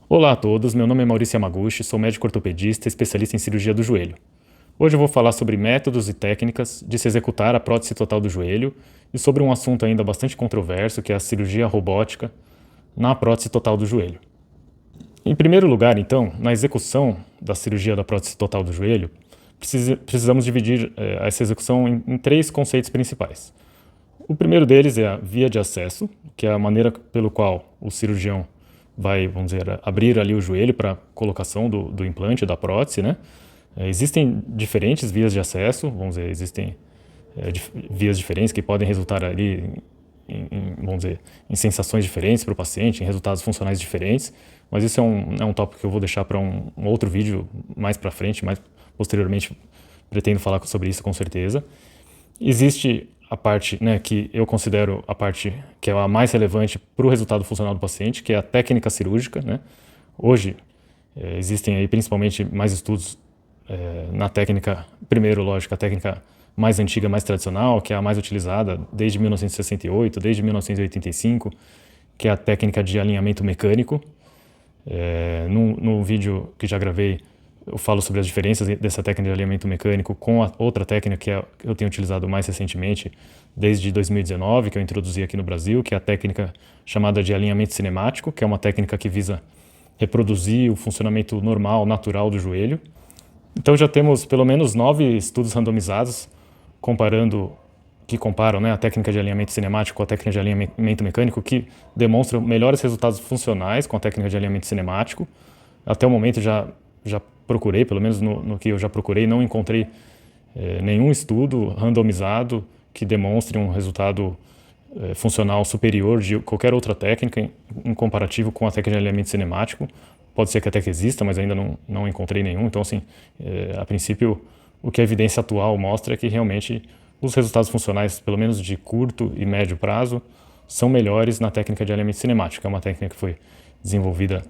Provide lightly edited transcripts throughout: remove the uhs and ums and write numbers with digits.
Olá a todos, meu nome é Maurício Yamaguchi, sou médico ortopedista especialista em cirurgia do joelho. Hoje eu vou falar sobre métodos e técnicas de se executar a prótese total do joelho e sobre um assunto ainda bastante controverso, que é a cirurgia robótica na prótese total do joelho. Em primeiro lugar, então, na execução da cirurgia da prótese total do joelho, precisamos dividir essa execução em três conceitos principais. O primeiro deles é a via de acesso, que é a maneira pelo qual o cirurgião vai, vamos dizer, abrir ali o joelho para a colocação do implante, da prótese, né? Existem diferentes vias de acesso, vamos dizer, existem vias diferentes que podem resultar ali vamos dizer, em sensações diferentes para o paciente, em resultados funcionais diferentes, mas isso é um tópico que eu vou deixar para um outro vídeo mais para frente, mais posteriormente pretendo falar sobre isso com certeza. Existe a parte, né, que eu considero a parte que é a mais relevante para o resultado funcional do paciente, que é a técnica cirúrgica, né? Hoje existem aí principalmente mais estudos na técnica, primeiro, lógico, a técnica mais antiga, mais tradicional, que é a mais utilizada desde 1968, desde 1985, que é a técnica de alinhamento mecânico. No vídeo que já gravei, eu falo sobre as diferenças dessa técnica de alinhamento mecânico com a outra técnica que eu tenho utilizado mais recentemente, desde 2019, que eu introduzi aqui no Brasil, que é a técnica chamada de alinhamento cinemático, que é uma técnica que visa reproduzir o funcionamento normal, natural do joelho. Então já temos pelo menos 9 estudos randomizados que comparam, né, a técnica de alinhamento cinemático com a técnica de alinhamento mecânico, que demonstram melhores resultados funcionais com a técnica de alinhamento cinemático. Até o momento já procurei, pelo menos no que eu já procurei, não encontrei nenhum estudo randomizado que demonstre um resultado funcional superior de qualquer outra técnica em comparativo com a técnica de alinhamento cinemático. Pode ser que até que exista, mas ainda não encontrei nenhum. Então, assim, a princípio, o que a evidência atual mostra é que realmente os resultados funcionais, pelo menos de curto e médio prazo, são melhores na técnica de alinhamento cinemático. É uma técnica que foi desenvolvida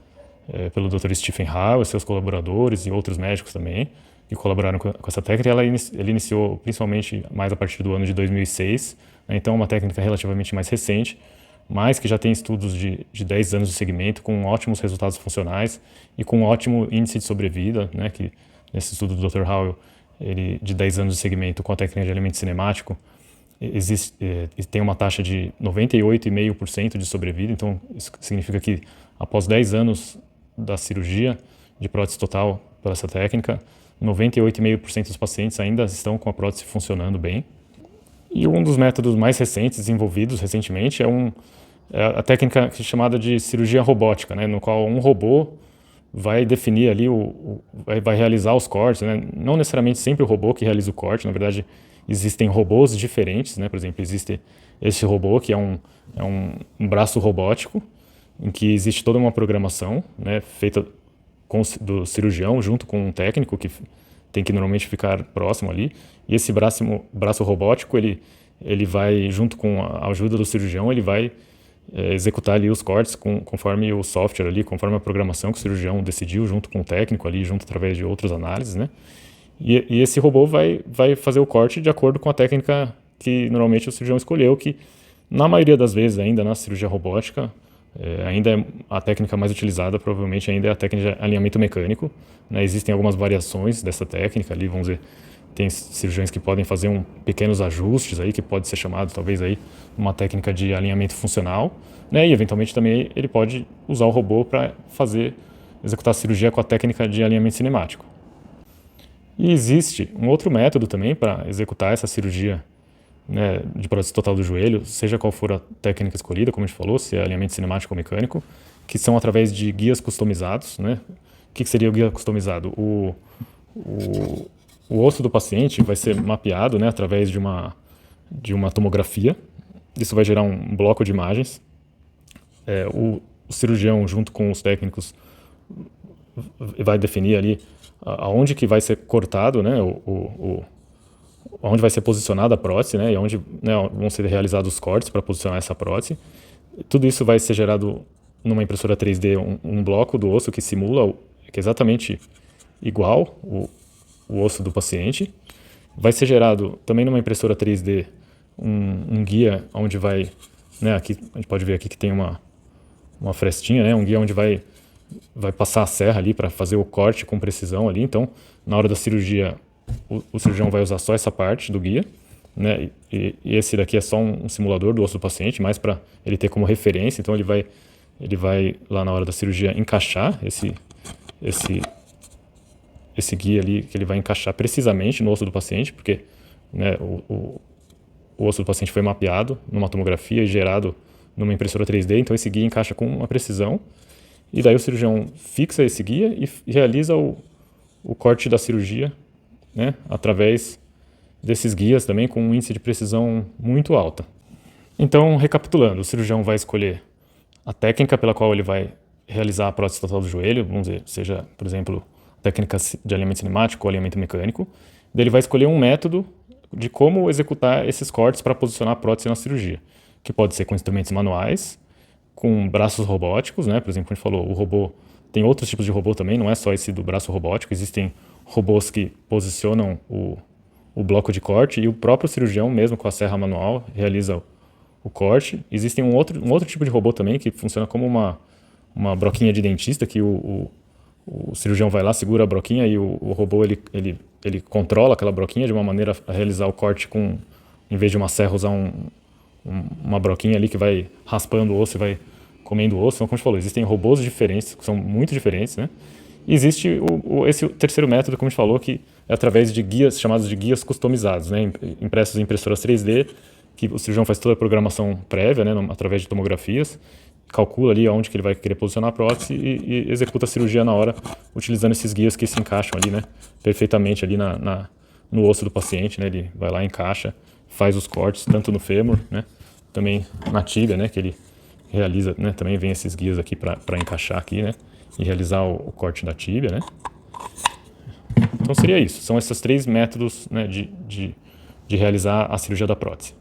pelo Dr. Stephen Howe e seus colaboradores e outros médicos também, que colaboraram com essa técnica. Ele iniciou principalmente mais a partir do ano de 2006, né? Então é uma técnica relativamente mais recente, mas que já tem estudos de 10 anos de segmento, com ótimos resultados funcionais e com ótimo índice de sobrevida, né? Que nesse estudo do Dr. Howe, ele, de 10 anos de segmento com a técnica de alinhamento cinemático, tem uma taxa de 98,5% de sobrevida. Então isso significa que após 10 anos da cirurgia de prótese total por essa técnica, 98,5% dos pacientes ainda estão com a prótese funcionando bem. E um dos métodos mais recentes, desenvolvidos recentemente, é a técnica chamada de cirurgia robótica, né, no qual um robô vai definir ali, vai realizar os cortes, né? Não necessariamente sempre o robô que realiza o corte, na verdade existem robôs diferentes, né? Por exemplo, existe esse robô que é um braço robótico, em que existe toda uma programação, né, feita do cirurgião junto com um técnico que tem que normalmente ficar próximo ali, e esse braço robótico, ele vai, junto com a ajuda do cirurgião, ele vai executar ali os cortes conforme o software ali, conforme a programação que o cirurgião decidiu, junto com o técnico ali, junto através de outras análises, né? E esse robô vai fazer o corte de acordo com a técnica que normalmente o cirurgião escolheu, que na maioria das vezes ainda na cirurgia robótica, ainda é a técnica mais utilizada, provavelmente ainda é a técnica de alinhamento mecânico, né? Existem algumas variações dessa técnica ali, vamos dizer, tem cirurgiões que podem fazer pequenos ajustes aí, que pode ser chamado talvez aí uma técnica de alinhamento funcional, né? E eventualmente também ele pode usar o robô para executar a cirurgia com a técnica de alinhamento cinemático. E existe um outro método também para executar essa cirurgia, né, de prótese total do joelho, seja qual for a técnica escolhida, como a gente falou, se é alinhamento cinemático ou mecânico, que são através de guias customizados, né? O que seria o guia customizado? O osso do paciente vai ser mapeado, né, através de uma tomografia. Isso vai gerar um bloco de imagens. O cirurgião, junto com os técnicos, vai definir ali aonde que vai ser cortado, né, onde vai ser posicionada a prótese, né, e onde, né, vão ser realizados os cortes para posicionar essa prótese. Tudo isso vai ser gerado numa impressora 3D, um bloco do osso que simula, que é exatamente igual o osso do paciente. Vai ser gerado também numa impressora 3D um guia onde vai, né, aqui a gente pode ver aqui que tem uma frestinha, né, um guia onde vai vai passar a serra ali para fazer o corte com precisão ali. Então, na hora da cirurgia, o cirurgião vai usar só essa parte do guia, né? E esse daqui é só um simulador do osso do paciente, mais para ele ter como referência. Então, ele vai lá na hora da cirurgia encaixar esse guia ali, que ele vai encaixar precisamente no osso do paciente, porque, né, o osso do paciente foi mapeado numa tomografia e gerado numa impressora 3D, então esse guia encaixa com uma precisão, e daí o cirurgião fixa esse guia e realiza o corte da cirurgia, né, através desses guias também com um índice de precisão muito alta. Então, recapitulando, o cirurgião vai escolher a técnica pela qual ele vai realizar a prótese total do joelho, vamos dizer, seja, por exemplo, técnica de alinhamento cinemático ou alinhamento mecânico. Daí ele vai escolher um método de como executar esses cortes para posicionar a prótese na cirurgia, que pode ser com instrumentos manuais, com braços robóticos, né? Por exemplo, a gente falou, o robô tem outros tipos de robô também, não é só esse do braço robótico, existem robôs que posicionam o bloco de corte e o próprio cirurgião, mesmo com a serra manual, realiza o corte. Existem um outro tipo de robô também que funciona como uma broquinha de dentista, que o cirurgião vai lá, segura a broquinha e o robô ele controla aquela broquinha de uma maneira a realizar o corte com, em vez de uma serra, usar uma broquinha ali que vai raspando o osso e vai comendo o osso. Então, como a gente falou, existem robôs diferentes, que são muito diferentes, né? E existe esse terceiro método, como a gente falou, que é através de guias, chamados de guias customizados, né? Impressos em impressoras 3D, que o cirurgião faz toda a programação prévia, né? Através de tomografias, calcula ali aonde que ele vai querer posicionar a prótese e executa a cirurgia na hora, utilizando esses guias que se encaixam ali, né, perfeitamente ali no osso do paciente, né? Ele vai lá, encaixa, faz os cortes, tanto no fêmur, né, também na tíbia, né, que ele realiza, né, também vem esses guias aqui para encaixar aqui, né, e realizar o corte da tíbia, né. Então seria isso, são esses três métodos, né, de realizar a cirurgia da prótese.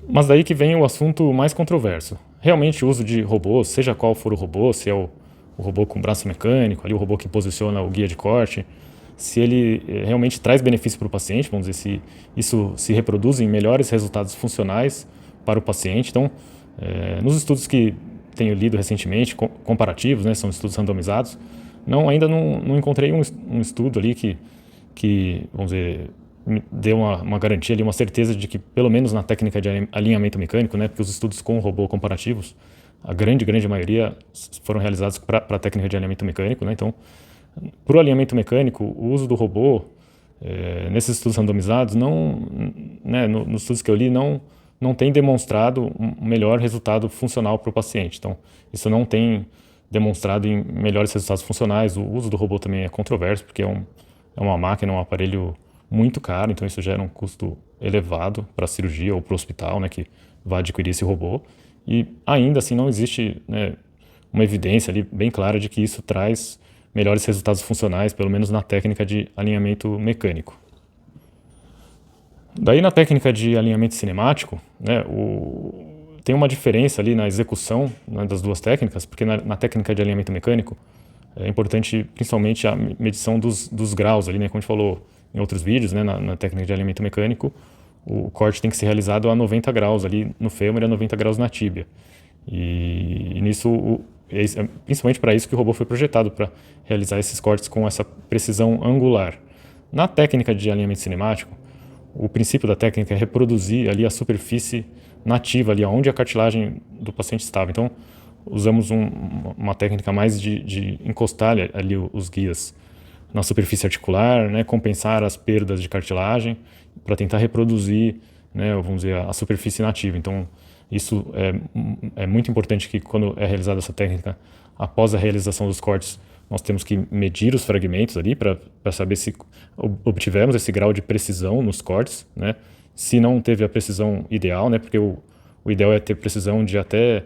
Mas daí que vem o assunto mais controverso. Realmente o uso de robôs, seja qual for o robô, se é o robô com braço mecânico, ali o robô que posiciona o guia de corte, se ele realmente traz benefício para o paciente, vamos dizer, se isso se reproduz em melhores resultados funcionais para o paciente. Então, nos estudos que tenho lido recentemente, comparativos, né, são estudos randomizados, ainda não encontrei um estudo ali que, vamos dizer, me deu uma garantia ali, uma certeza de que, pelo menos na técnica de alinhamento mecânico, né, porque os estudos com o robô comparativos, a grande maioria foram realizados para a técnica de alinhamento mecânico, né, então, para o alinhamento mecânico, o uso do robô, nesses estudos randomizados, né, nos estudos que eu li, não tem demonstrado um melhor resultado funcional para o paciente. Então, isso não tem demonstrado em melhores resultados funcionais. O uso do robô também é controverso, porque é uma máquina, um aparelho muito caro, então isso gera um custo elevado para a cirurgia ou para o hospital, né, que vai adquirir esse robô. E ainda assim não existe, né, uma evidência ali bem clara de que isso traz melhores resultados funcionais, pelo menos na técnica de alinhamento mecânico. Daí na técnica de alinhamento cinemático, né, tem uma diferença ali na execução, né, das duas técnicas, porque na técnica de alinhamento mecânico é importante principalmente a medição dos graus ali, né, como a gente falou em outros vídeos, né, na técnica de alinhamento mecânico, o corte tem que ser realizado a 90 graus ali no fêmur e a 90 graus na tíbia. E nisso, principalmente para isso que o robô foi projetado, para realizar esses cortes com essa precisão angular. Na técnica de alinhamento cinemático, o princípio da técnica é reproduzir ali a superfície nativa, ali onde a cartilagem do paciente estava. Então, usamos uma técnica mais de encostar ali os guias na superfície articular, né, compensar as perdas de cartilagem para tentar reproduzir, né, vamos dizer, a superfície nativa. Então, isso é muito importante que quando é realizada essa técnica, após a realização dos cortes, nós temos que medir os fragmentos ali para saber se obtivemos esse grau de precisão nos cortes, né? Se não teve a precisão ideal, né? Porque o ideal é ter precisão de até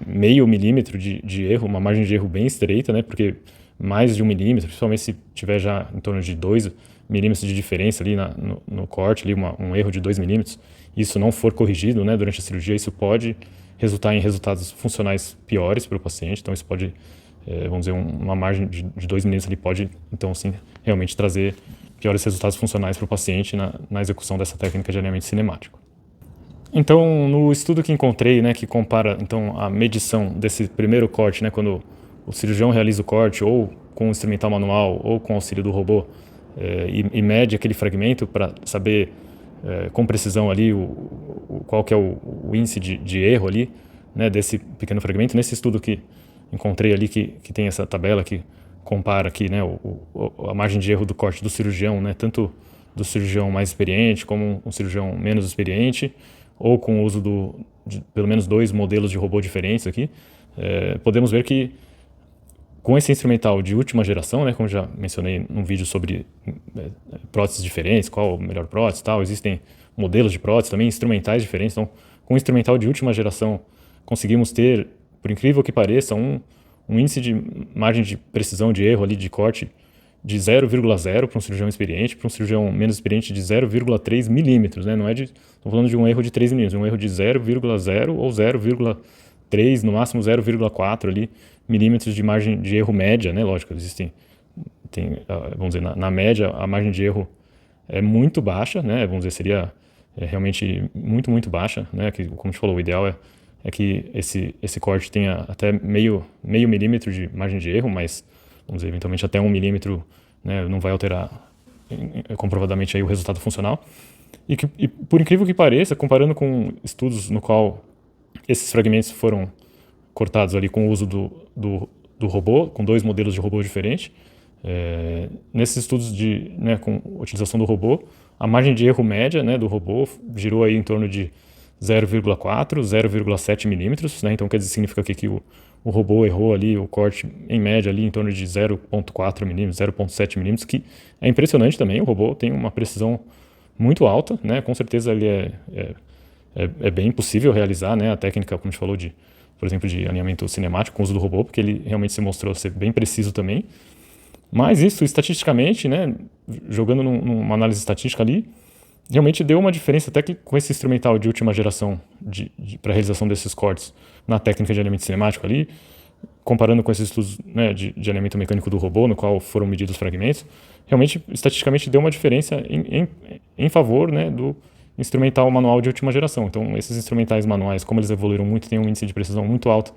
meio milímetro de erro, uma margem de erro bem estreita, né? Porque mais de 1 milímetro, principalmente se tiver já em torno de 2 milímetros de diferença ali no corte, ali um erro de 2 milímetros, isso não for corrigido, né, durante a cirurgia, isso pode resultar em resultados funcionais piores para o paciente. Então isso pode, vamos dizer, uma margem de 2 milímetros ali pode, então sim, realmente trazer piores resultados funcionais para o paciente na execução dessa técnica de alinhamento cinemático. Então, no estudo que encontrei, né, que compara então a medição desse primeiro corte, né, quando o cirurgião realiza o corte ou com o instrumental manual ou com o auxílio do robô e mede aquele fragmento para saber com precisão ali qual que é o índice de erro ali, né, desse pequeno fragmento. Nesse estudo que encontrei ali, que tem essa tabela que compara aqui, né, a margem de erro do corte do cirurgião, né, tanto do cirurgião mais experiente como um cirurgião menos experiente, ou com o uso de pelo menos 2 modelos de robô diferentes aqui, podemos ver que com esse instrumental de última geração, né, como já mencionei num vídeo sobre próteses diferentes, qual a melhor prótese e tal, existem modelos de prótese também, instrumentais diferentes. Então, com o instrumental de última geração, conseguimos ter, por incrível que pareça, um índice de margem de precisão de erro ali de corte de 0,0 para um cirurgião experiente, para um cirurgião menos experiente de 0,3 milímetros, né? Não é estou falando de um erro de 3 milímetros, um erro de 0,0 ou 0,3, no máximo 0,4 ali, milímetros de margem de erro média, né? Lógico, vamos dizer, na média a margem de erro é muito baixa, né? Vamos dizer, seria realmente muito, muito baixa, né? Que, como a gente falou, o ideal é que esse corte tenha até meio milímetro de margem de erro, mas vamos dizer, eventualmente até 1 milímetro, né, não vai alterar comprovadamente aí o resultado funcional. E por incrível que pareça, comparando com estudos no qual esses fragmentos foram cortados ali com o uso do robô, com 2 modelos de robô diferentes, nesses estudos né, com utilização do robô, a margem de erro média, né, do robô girou aí em torno de 0,4, 0,7 milímetros, né? Então quer dizer, significa que o robô errou ali o corte em média ali em torno de 0,4 milímetros, 0,7 milímetros, que é impressionante também. O robô tem uma precisão muito alta, né? Com certeza ele é bem possível realizar, né, a técnica, como a gente falou, por exemplo, de alinhamento cinemático com o uso do robô, porque ele realmente se mostrou ser bem preciso também. Mas isso, estatisticamente, né, jogando numa análise estatística ali, realmente deu uma diferença até que com esse instrumental de última geração para a realização desses cortes na técnica de alinhamento cinemático ali, comparando com esses estudos, né, de alinhamento mecânico do robô, no qual foram medidos os fragmentos, realmente, estatisticamente, deu uma diferença em favor, né, do instrumental manual de última geração. Então, esses instrumentais manuais, como eles evoluíram muito, têm um índice de precisão muito alto,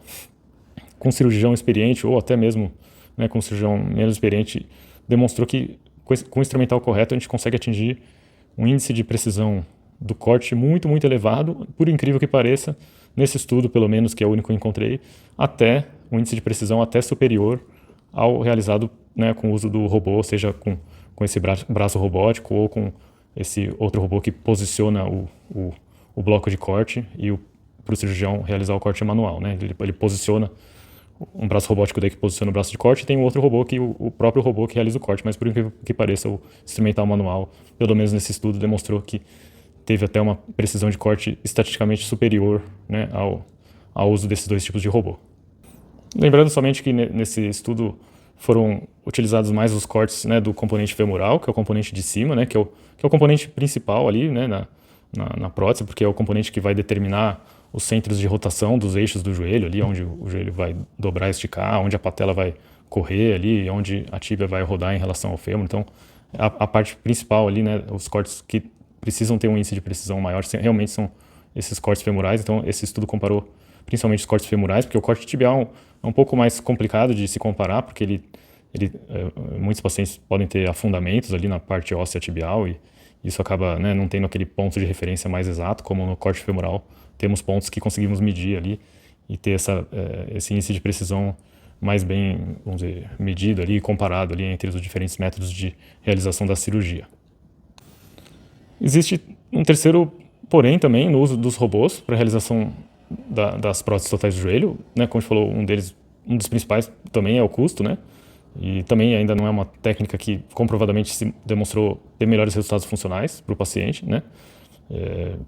com cirurgião experiente ou até mesmo, né, com cirurgião menos experiente, demonstrou que com o instrumental correto a gente consegue atingir um índice de precisão do corte muito, muito elevado, por incrível que pareça, nesse estudo, pelo menos, que é o único que eu encontrei, até um índice de precisão até superior ao realizado, né, com o uso do robô, seja com esse braço robótico ou com esse outro robô que posiciona o bloco de corte e para o cirurgião realizar o corte manual, né? Ele posiciona um braço robótico daí que posiciona o braço de corte, e tem um outro robô que o próprio robô que realiza o corte, mas por incrível que pareça, o instrumental manual, pelo menos nesse estudo, demonstrou que teve até uma precisão de corte estatisticamente superior, né, ao uso desses 2 tipos de robô. Lembrando somente que nesse estudo foram utilizados mais os cortes, né, do componente femoral, que é o componente de cima, né, que é o componente principal ali, né, na prótese, porque é o componente que vai determinar os centros de rotação dos eixos do joelho, ali onde o joelho vai dobrar e esticar, onde a patela vai correr ali, onde a tíbia vai rodar em relação ao fêmur. Então, a parte principal ali, né, os cortes que precisam ter um índice de precisão maior, realmente são esses cortes femorais. Então, esse estudo comparou principalmente os cortes femorais, porque o corte tibial é um pouco mais complicado de se comparar, porque muitos pacientes podem ter afundamentos ali na parte óssea tibial e isso acaba, né, não tendo aquele ponto de referência mais exato, como no corte femoral temos pontos que conseguimos medir ali e ter esse índice de precisão mais bem, vamos dizer, medido ali, comparado ali entre os diferentes métodos de realização da cirurgia. Existe um terceiro porém também no uso dos robôs para a realização das próteses totais do joelho, né? Como a gente falou, um dos principais também é o custo, né? E também ainda não é uma técnica que comprovadamente se demonstrou ter melhores resultados funcionais para o paciente, né?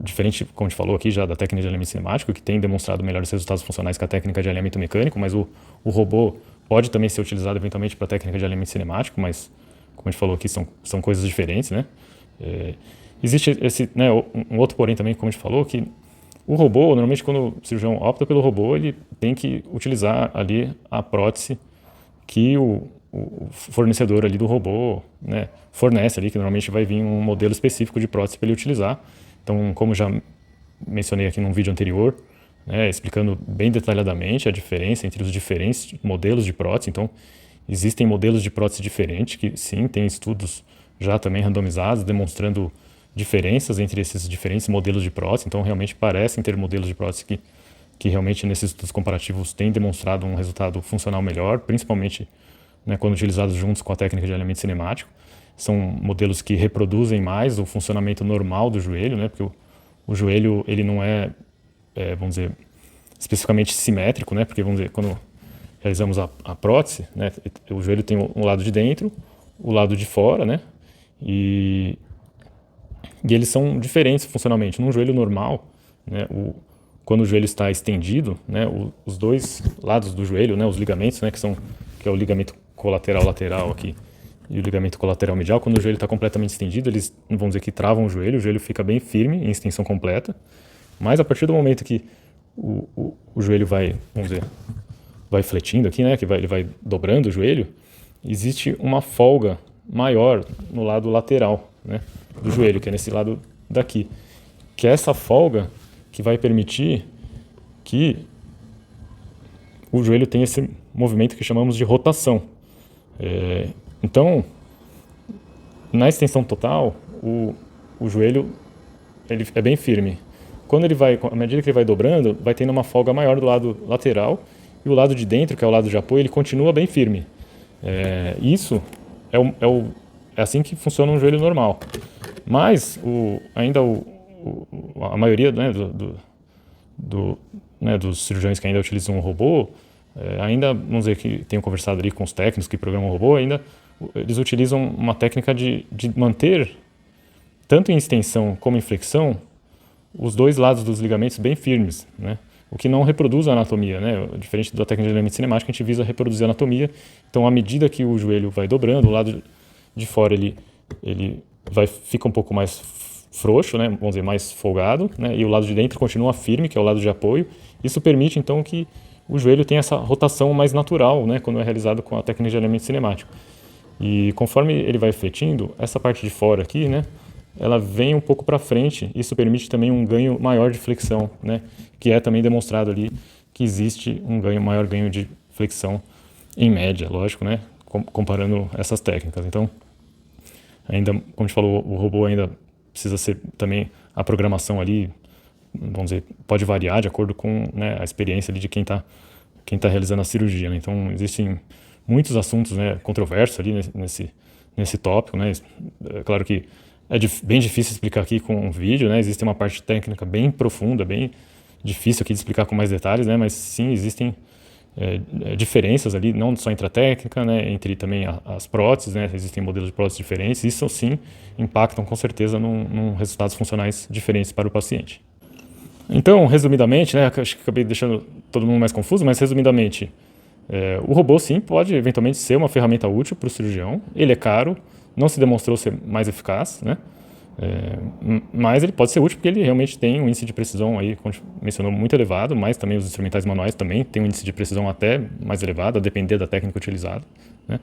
Diferente, como a gente falou aqui já, da técnica de alinhamento cinemático, que tem demonstrado melhores resultados funcionais que a técnica de alinhamento mecânico, mas o robô pode também ser utilizado eventualmente para a técnica de alinhamento cinemático, mas como a gente falou aqui, são coisas diferentes, né? Existe né, um outro porém também, como a gente falou, que o robô, normalmente quando o cirurgião opta pelo robô, ele tem que utilizar ali a prótese que o fornecedor ali do robô, né, fornece ali, que normalmente vai vir um modelo específico de prótese para ele utilizar. Então, como já mencionei aqui num vídeo anterior, né, explicando bem detalhadamente a diferença entre os diferentes modelos de prótese. Então, existem modelos de prótese diferentes, que sim, tem estudos já também randomizados, demonstrando diferenças entre esses diferentes modelos de prótese. Então, realmente parecem ter modelos de prótese que realmente nesses estudos comparativos têm demonstrado um resultado funcional melhor, principalmente, né, quando utilizados juntos com a técnica de alinhamento cinemático. São modelos que reproduzem mais o funcionamento normal do joelho, né, porque o joelho ele não vamos dizer, especificamente simétrico, né, porque vamos dizer, quando realizamos a prótese, né, o joelho tem um lado de dentro, o lado de fora, né, e eles são diferentes funcionalmente. Num joelho normal, né, quando o joelho está estendido, né, os dois lados do joelho, né, os ligamentos, né, que é o ligamento colateral lateral aqui e o ligamento colateral medial, quando o joelho está completamente estendido, eles, vamos dizer que travam o joelho fica bem firme em extensão completa, mas a partir do momento que o joelho vai, vamos dizer, vai fletindo aqui, né, ele vai dobrando o joelho, existe uma folga maior no lado lateral, né, do joelho, que é nesse lado daqui, que é essa folga que vai permitir que o joelho tenha esse movimento que chamamos de rotação. Então, na extensão total, o joelho ele é bem firme. À medida que ele vai dobrando, vai tendo uma folga maior do lado lateral e o lado de dentro, que é o lado de apoio, ele continua bem firme. Isso é assim que funciona um joelho normal. Mas a maioria, né, dos cirurgiões que ainda utilizam o robô, ainda, vamos dizer que tenho conversado ali com os técnicos que programam o robô, ainda eles utilizam uma técnica de manter, tanto em extensão como em flexão, os dois lados dos ligamentos bem firmes, né? O que não reproduz a anatomia, né? Diferente da técnica de alinhamento cinemático, a gente visa reproduzir a anatomia. Então, à medida que o joelho vai dobrando, o lado de fora ele fica um pouco mais frouxo, né? Vamos dizer, mais folgado, né? E o lado de dentro continua firme, que é o lado de apoio. Isso permite, então, que o joelho tenha essa rotação mais natural, né? Quando é realizado com a técnica de alinhamento cinemático. E conforme ele vai fletindo, essa parte de fora aqui, né, ela vem um pouco para frente. Isso permite também um ganho maior de flexão, né, que é também demonstrado ali que existe maior ganho de flexão em média, lógico, né, comparando essas técnicas. Então, ainda, como a gente falou, o robô ainda precisa ser também a programação ali, vamos dizer, pode variar de acordo com, né, a experiência ali de quem tá realizando a cirurgia, né? Então, existem muitos assuntos, né, controversos ali nesse tópico, né? É claro que é bem difícil explicar aqui com um vídeo, né? Existe uma parte técnica bem profunda, bem difícil aqui de explicar com mais detalhes, né? Mas sim, existem diferenças ali, não só entre a técnica, né, entre também as próteses, né? Existem modelos de próteses diferentes. Isso sim impactam com certeza num resultados funcionais diferentes para o paciente. Então, resumidamente, né, acho que acabei deixando todo mundo mais confuso, mas resumidamente, o robô sim pode eventualmente ser uma ferramenta útil para o cirurgião. Ele é caro, não se demonstrou ser mais eficaz, né? Mas ele pode ser útil porque ele realmente tem um índice de precisão aí, como mencionou, muito elevado, mas também os instrumentais manuais também têm um índice de precisão até mais elevado, a depender da técnica utilizada, né?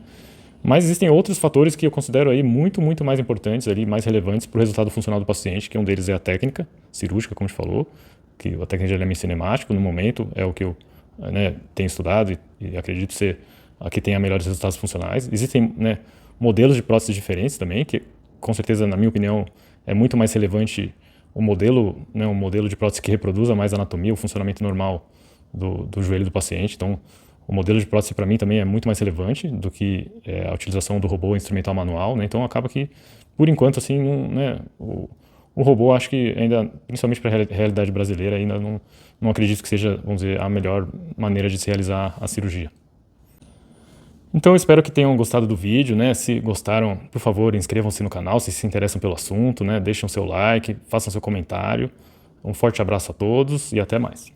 Mas existem outros fatores que eu considero aí muito, muito mais importantes, ali, mais relevantes para o resultado funcional do paciente, que um deles é a técnica cirúrgica, como a gente falou, que a técnica de alinhamento cinemático, no momento, é o que eu, né, tenho estudado e acredito ser a que tenha melhores resultados funcionais. Existem, né, modelos de próteses diferentes também, que com certeza, na minha opinião, é muito mais relevante um modelo de prótese que reproduza mais a anatomia, o funcionamento normal do joelho do paciente. Então, o modelo de prótese para mim também é muito mais relevante do que a utilização do robô instrumental manual, né? Então, acaba que, por enquanto, assim, né, o robô, acho que ainda, principalmente para a realidade brasileira, ainda não acredito que seja, vamos dizer, a melhor maneira de se realizar a cirurgia. Então, eu espero que tenham gostado do vídeo, né? Se gostaram, por favor, inscrevam-se no canal, se interessam pelo assunto, né? Deixem o seu like, façam seu comentário. Um forte abraço a todos e até mais.